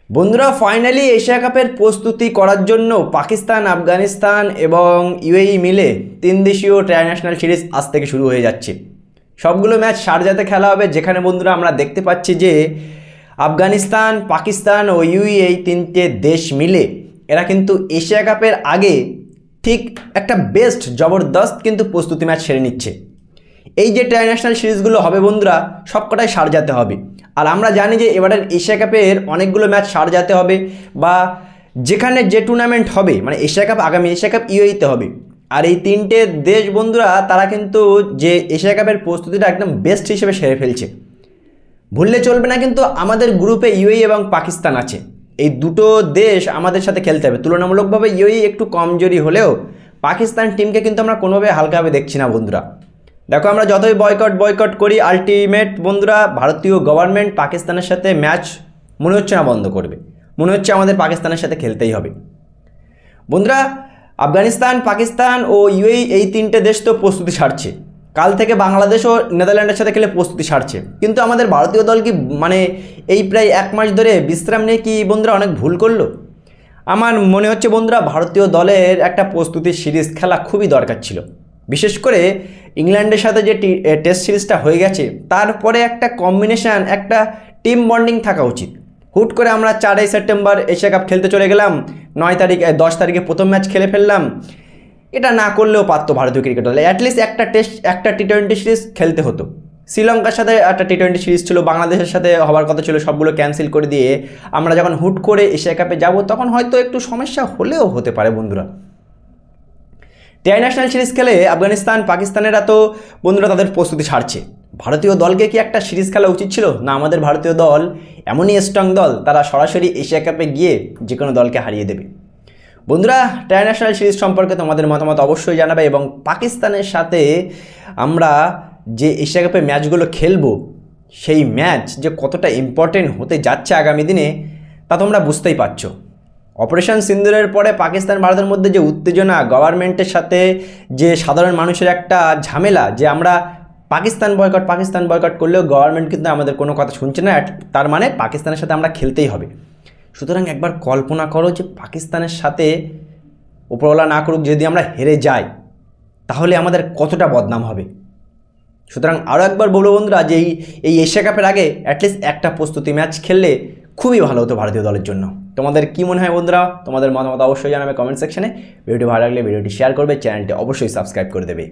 বন্ধুরা finally Asia কাপের প্রস্তুতি করার জন্য পাকিস্তান, আফগানিস্তান এবং ইউএই মিলে 3 দেশীয় ট্রাইন্যাশনাল সিরিজ আজ থেকে শুরু হয়ে যাচ্ছে। সবগুলো ম্যাচ শারজাতে খেলা হবে, যেখানে বন্ধুরা আমরা দেখতে পাচ্ছি যে আফগানিস্তান, পাকিস্তান ও ইউএই এই 3টে দেশ মিলে এরা কিন্তু এশিয়া কাপের আগে ঠিক একটা বেস্ট জবরদস্ত কিন্তু প্রস্তুতি ম্যাচ সেরে নিচ্ছে। এই যে ট্রাইন্যাশনাল সিরিজগুলো হবে বন্ধুরা, সবকটাই শারজাতে হবে। আর আমরা জানি যে এবারের এশিয়া কাপের অনেকগুলো ম্যাচ শারজাতে হবে, বা যেখানে যে টুর্নামেন্ট হবে, মানে এশিয়া কাপ, আগামী এশিয়া কাপ ইউএইতে হবে। আর এই 3টে দেশ বন্ধুরা তারা কিন্তু যে এশিয়া কাপের প্রস্তুতিটা একদম বেস্ট হিসেবে সেরে ফেলছে। ভুললে চলবে না, কিন্তু আমাদের গ্রুপে ইউএই এবং পাকিস্তান আছে। এই দুটো দেশ আমাদের সাথে খেলতে হবে। তুলনামূলকভাবে ইউএই একটু কমজোরি হলেও পাকিস্তান টিমকে কিন্তু আমরা কোনোভাবে হালকাভাবে দেখছি না বন্ধুরা। দেখো, আমরা যতই বয়কট করি, আলটিমেট বন্ধুরা ভারতীয় গভর্নমেন্ট পাকিস্তানের সাথে ম্যাচ মনে হচ্ছে না বন্ধ করবে। মনে হচ্ছে আমাদের পাকিস্তানের সাথে খেলতেই হবে। বন্ধুরা, আফগানিস্তান, পাকিস্তান ও ইউএই এই 3টে দেশ তো প্রস্তুতি সারছে। কাল থেকে বাংলাদেশ ও নেদারল্যান্ডের সাথে খেলে প্রস্তুতি সারছে। কিন্তু আমাদের ভারতীয় দল কি এই প্রায় 1 মাস ধরে বিশ্রাম নিয়ে কি বন্ধুরা অনেক ভুল করলো? আমার মনে হচ্ছে বন্ধুরা ভারতীয় দলের একটা প্রস্তুতির সিরিজ খেলা খুবই দরকার ছিল। বিশেষ করে ইংল্যান্ডের সাথে যে টেস্ট সিরিজটা হয়ে গেছে, তারপরে একটা কম্বিনেশান, একটা টিম বন্ডিং থাকা উচিত। হুট করে আমরা 4 সেপ্টেম্বর এশিয়া কাপ খেলতে চলে গেলাম, 10 তারিখে প্রথম ম্যাচ খেলে ফেললাম। এটা না করলেও পারতো ভারতীয় ক্রিকেট দল। অ্যাটলিস্ট একটা টেস্ট, একটা টি20 সিরিজ খেলতে হতো। শ্রীলঙ্কার সাথে একটা টি20 সিরিজ ছিল, বাংলাদেশের সাথে হওয়ার কথা ছিল, সবগুলো ক্যান্সেল করে দিয়ে আমরা যখন হুট করে এশিয়া কাপে যাব, তখন হয়তো একটু সমস্যা হলেও হতে পারে বন্ধুরা। ট্রাইন্যাশনাল সিরিজ খেলে আফগানিস্তান, পাকিস্তানেরা তো বন্ধুরা তাদের প্রস্তুতি ছাড়ছে। ভারতীয় দলকে কি একটা সিরিজ খেলা উচিত ছিল না? আমাদের ভারতীয় দল এমনই স্ট্রং দল, তারা সরাসরি এশিয়া কাপে গিয়ে যে কোনো দলকে হারিয়ে দেবে। বন্ধুরা, ট্রাইন্যাশনাল সিরিজ সম্পর্কে তোমাদের মতামত অবশ্যই জানাবে, এবং পাকিস্তানের সাথে আমরা যে এশিয়া কাপে ম্যাচগুলো খেলবো, সেই ম্যাচ যে কতটা ইম্পর্টেন্ট হতে যাচ্ছে আগামী দিনে, তা তোমরা বুঝতেই পারছো। অপারেশন সিন্দুরের পরে পাকিস্তান ভারতের মধ্যে যে উত্তেজনা, গভর্নমেন্টের সাথে যে সাধারণ মানুষের একটা ঝামেলা, যে আমরা পাকিস্তান বয়কট করলেও গভর্নমেন্ট কিন্তু আমাদের কোনো কথা শুনছে না, তার মানে পাকিস্তানের সাথে আমরা খেলতেই হবে। সুতরাং একবার কল্পনা করো যে পাকিস্তানের সাথে উপরওয়ালা না করুক, যদি আমরা হেরে যাই, তাহলে আমাদের কতটা বদনাম হবে। সুতরাং আরও একবার বলবো বন্ধুরা, যে এই এশিয়া কাপের আগে অ্যাটলিস্ট একটা প্রস্তুতি ম্যাচ খেললে খুবই ভালো হতো ভারতীয় দলের জন্য। তোমাদের কি মনে হয় বন্ধুরা? তোমাদের মতামত অবশ্যই জানাবে কমেন্ট সেকশনে। ভিডিওটি ভালো লাগলে ভিডিওটি শেয়ার করবে, চ্যানেলটি অবশ্যই সাবস্ক্রাইব করে দেবে।